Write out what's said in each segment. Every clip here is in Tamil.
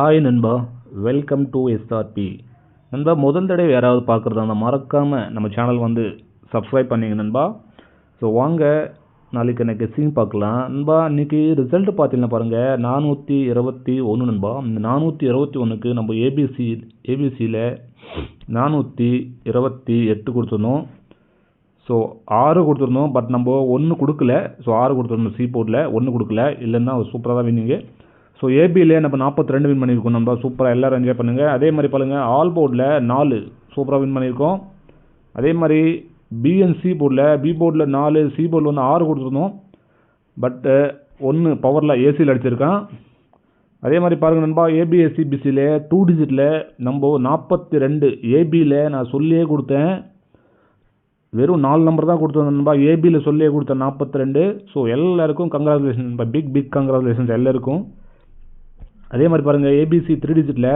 ஹாய் நண்பா, வெல்கம் டு எஸ்ஆர்பி. நண்பா, முதல் தடவை யாராவது பார்க்குறதா இருந்தால் மறக்காமல் நம்ம சேனல் வந்து சப்ஸ்கிரைப் பண்ணிங்க நண்பா. ஸோ வாங்க நாளைக்கு எனக்கு கெஸ்ஸிங் பார்க்கலாம் நண்பா. இன்றைக்கி ரிசல்ட்டு பார்த்தீங்கன்னா பாருங்கள், 421 நண்பா. இந்த 421க்கு நம்ம ஏபிசியில் 428 கொடுத்துருந்தோம். ஸோ 6 கொடுத்துருந்தோம், பட் நம்ம 1 கொடுக்கல. ஸோ 6 கொடுத்துருந்தோம் சி போர்டில், 1 கொடுக்கல. இல்லைன்னா சூப்பராக தான் வின்னிங்க. ஸோ ஏபியில் நம்ம 42 வின் பண்ணியிருக்கோம் நண்பா. சூப்பராக எல்லோரும் என்ஜாய் பண்ணுங்கள். அதே மாதிரி பாருங்கள், ஆல் போர்டில் 4 சூப்பராக வின் பண்ணியிருக்கோம். அதே மாதிரி பிஎன்சி போர்டில், பி போர்டில் 4, சி போர்டில் வந்து 6 கொடுத்துருந்தோம். பட்டு 1 பவரில் ஏசியில் அடிச்சிருக்கான். அதே மாதிரி பாருங்கள் நண்பா, ஏபிஎஸ்சிபிசியில் 2 டிஜிட்டில் நம்ம 42 ஏபியில் நான் சொல்லியே கொடுத்தேன். வெறும் 4 நம்பர் தான் கொடுத்துருந்தேன் நண்பா. ஏபியில் சொல்லியே கொடுத்தேன் 42. ஸோ எல்லாருக்கும் கங்க்ராச்சுலேஷன் நண்பா. பிக் கங்க்ராச்சுலேஷன்ஸ் எல்லாருக்கும். அதே மாதிரி பாருங்கள், ஏபிசி 3 டிஜிட்டில்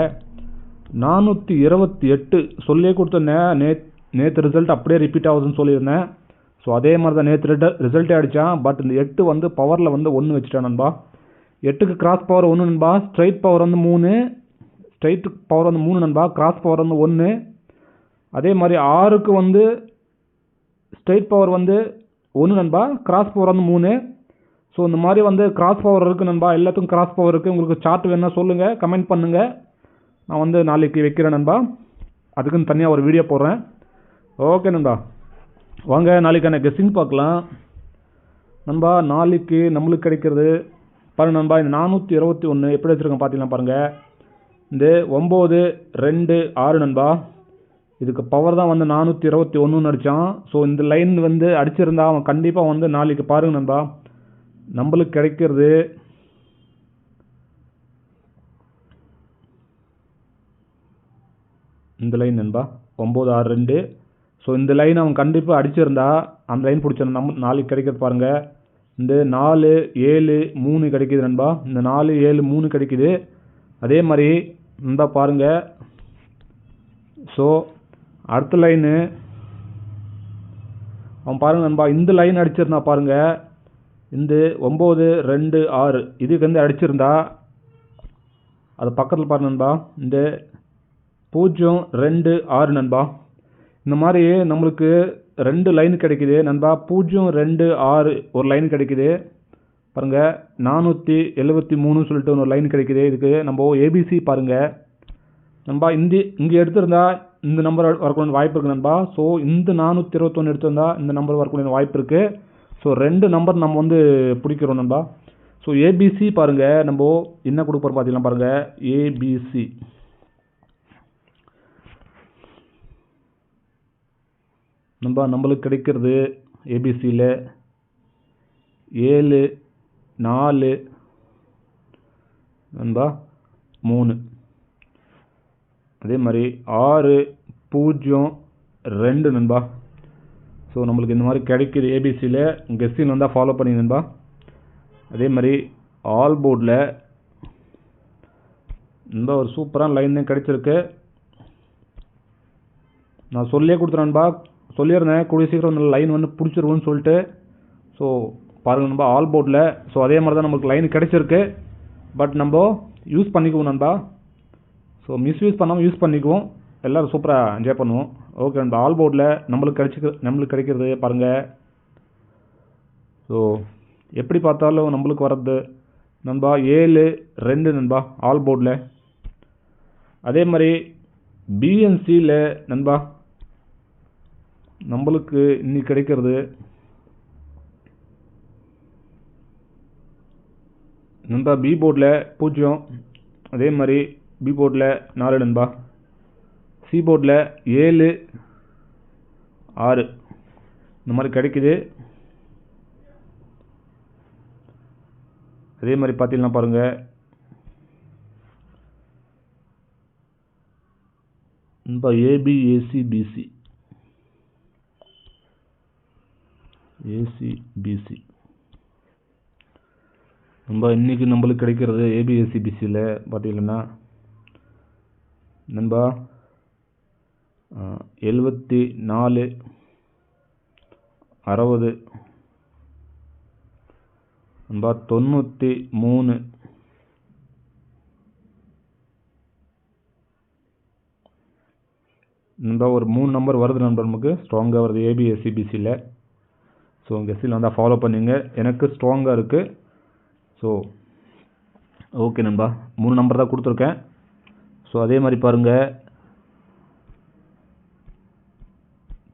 428 சொல்லியே கொடுத்தேன். நேற்று ரிசல்ட் அப்படியே ரிப்பீட் ஆகுதுன்னு சொல்லியிருந்தேன். ஸோ அதே மாதிரி தான் நேற்று ரிசல்ட்டே அடித்தான். பட் இந்த 8 வந்து பவரில் வந்து 1 வச்சுட்டேன் நண்பா. 8க்கு கிராஸ் பவர் 1 நண்பா. ஸ்ட்ரைட் பவர் வந்து 3. ஸ்ட்ரைட் பவர் வந்து 3 நண்பா. கிராஸ் பவர் வந்து 1. அதே மாதிரி 6க்கு வந்து ஸ்ட்ரைட் பவர் வந்து 1 நண்பா. கிராஸ் பவர் வந்து 3. ஸோ இந்த மாதிரி வந்து கிராஸ் பவர் இருக்குது நண்பா. எல்லாத்துக்கும் கிராஸ் பவர் இருக்குது. உங்களுக்கு சார்ட் வேணுன்னா சொல்லுங்கள், கமெண்ட் பண்ணுங்கள். நான் வந்து நாளைக்கு வைக்கிறேன் நண்பா. அதுக்குன்னு தனியாக ஒரு வீடியோ போடுறேன். ஓகே நண்பா, வாங்க நாளைக்கான கெஸ்ஸிங் பார்க்கலாம் நண்பா. நாளைக்கு நம்மளுக்கு கிடைக்கிறது பாருங்கள் நண்பா. இந்த 421 எப்படி வச்சுருக்கேன் பார்த்தீங்கன்னா பாருங்கள். இந்த 9, 2, 6 நண்பா. இதுக்கு பவர் தான் வந்து 421 அடித்தான். ஸோ இந்த லைன் வந்து அடிச்சிருந்தா அவன் கண்டிப்பாக வந்து நாளைக்கு பாருங்கள் நண்பா, நம்மளுக்கு கிடைக்கிறது இந்த லைன் நண்பா, 9, 6, 2. ஸோ இந்த லைன் அவன் கண்டிப்பாக அடிச்சிருந்தா அந்த லைன் பிடிச்சிருந்தா நாளைக்கு கிடைக்கிறது பாருங்கள். இந்த 4, 7, 3 கிடைக்கிது நண்பா. இந்த 4, 7, 3 கிடைக்கிது. அதே மாதிரி நண்பா பாருங்கள். ஸோ அடுத்த லைனு அவன் பாருங்கள் நண்பா, இந்த லைன் அடிச்சிருந்தா பாருங்கள். இந்த 9, 2, 6 இதுக்கு வந்து அடிச்சிருந்தா அது பக்கத்தில் பாருங்க நண்பா. இந்த 0, 2, 6 நண்பா. இந்த மாதிரி நம்மளுக்கு 2 லைன் கிடைக்குது நண்பா. 0, 2, 6 ஒரு லைன் கிடைக்குது பாருங்கள். 473 சொல்லிட்டு ஒரு லைன் கிடைக்குது. இதுக்கு நம்ம ஏபிசி பாருங்கள் நண்பா. இங்கே எடுத்திருந்தா இந்த நம்பர் வரக்கூடிய வாய்ப்பு இருக்குது நண்பா. ஸோ இந்த 421 எடுத்திருந்தா இந்த நம்பர் வரக்கூடிய வாய்ப்பு இருக்குது. ஸோ 2 நம்பர் நம்ம வந்து பிடிக்கிறோம் நண்பா. ஸோ ஏபிசி பாருங்கள், நம்ம என்ன கொடுப்போம் பார்த்தீங்கன்னா பாருங்கள். ஏபிசி நண்பா நம்மளுக்கு கிடைக்கிறது ஏபிசியில் 7, 4 நண்பா, 3. அதே மாதிரி 6, 0, 2 நண்பா. ஸோ நம்மளுக்கு இந்த மாதிரி கிடைக்கிது ஏபிசியில். கெஸ்ஸிங் வந்தால் ஃபாலோ பண்ணி நண்பா. அதே மாதிரி ஆல் போர்டில் நண்பா ஒரு சூப்பரான லைன் தான் கிடைச்சிருக்கு. நான் சொல்லியே கொடுத்துறேன் நண்பா. சொல்லியிருந்தேன் கூடிய சீக்கிரம் இந்த லைன் வந்து பிடிச்சிருவோன்னு சொல்லிட்டு. ஸோ பாருங்கள் நண்பா, ஆல் போர்டில். ஸோ அதே மாதிரி தான் நம்மளுக்கு லைன் கிடைச்சிருக்கு. பட் நம்ம யூஸ் பண்ணிக்குவோம் நண்பா. ஸோ மிஸ்யூஸ் பண்ணாமல் யூஸ் பண்ணிக்குவோம். எல்லோரும் சூப்பராக என்ஜாய் பண்ணுவோம். ஓகே நண்பா, ஆல் போர்டில் நம்மளுக்கு கிடைக்கிறது பாருங்கள். ஸோ எப்படி பார்த்தாலும் நம்மளுக்கு வர்றது நண்பா 7, 2 நண்பா ஆல் போர்டில். அதே மாதிரி பிஎன்சியில் நண்பா நம்மளுக்கு இன்னைக்கு கிடைக்கிறது நண்பா பி போர்டில் 0. அதே மாதிரி பி போர்டில் 4 நண்பா. சி போர்டில் 7, 6 இந்த மாதிரி கிடைக்குது. அதே மாதிரி பார்த்தீங்கன்னா பாருங்கள் நண்பா ஏபிஎஸ்சிபிசி ஏசிபிசி நண்பா இன்றைக்கி நம்மளுக்கு கிடைக்கிறது ஏபிஎஸ்சிபிசியில் பார்த்தீங்கன்னா நண்பா 74, 60 நண்பா, 93 நண்பா ஒரு 3 நம்பர் வருது நண்பா, நமக்கு ஸ்ட்ராங்காக வருது ஏபிஎஸ்சிபிசியில். ஸோ கெஸ்ஸில் வந்தால் ஃபாலோ பண்ணிங்க, எனக்கு ஸ்ட்ராங்காக இருக்குது. ஸோ ஓகே நண்பா, 3 நம்பர் தான் கொடுத்துருக்கேன். ஸோ அதே மாதிரி பாருங்கள்,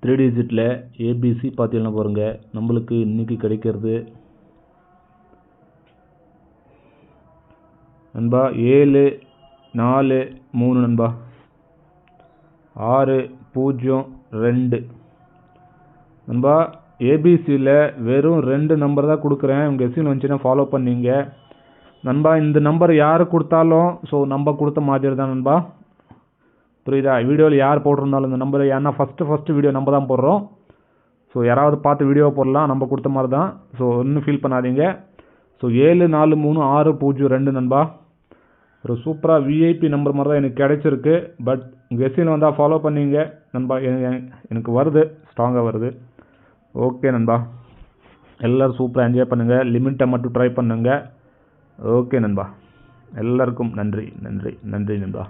3 டிஜிட்டில் ஏபிசி பார்த்தீங்கன்னா பாருங்கள், நம்மளுக்கு இன்றைக்கி கிடைக்கிறது நண்பா 7 4 3 நண்பா, 6 0 2 நண்பா. ஏபிசியில் வெறும் 2 நம்பர் தான் கொடுக்குறேன். உங்கள் கெஸ்ஸில் வந்துச்சுன்னா ஃபாலோ பண்ணிங்க நண்பா. இந்த நம்பர் யார் கொடுத்தாலும் ஸோ நம்ம கொடுத்த மாதிரி தான் நண்பா, புரியுதா? வீடியோவில் யார் போட்டிருந்தாலும் இந்த நம்பர், ஏன்னா ஃபஸ்ட்டு வீடியோ நம்ம தான் போடுறோம். ஸோ யாராவது பார்த்து வீடியோ போடலாம், நம்ம கொடுத்த மாதிரி தான். ஸோ ஒன்றும் ஃபீல் பண்ணாதீங்க. ஸோ 7 4 3 6 0 2 நண்பா, ஒரு சூப்பராக விஐபி நம்பர் மாதிரி தான் எனக்கு கிடைச்சிருக்கு. பட் கெஸ்ஸில் வந்தால் ஃபாலோ பண்ணிங்க நண்பா, எனக்கு வருது, ஸ்ட்ராங்காக வருது. ஓகே நண்பா, எல்லோரும் சூப்பராக என்ஜாய் பண்ணுங்கள், லிமிட்டை மட்டும் ட்ரை பண்ணுங்கள். ஓகே நண்பா, எல்லாருக்கும் நன்றி நண்பா.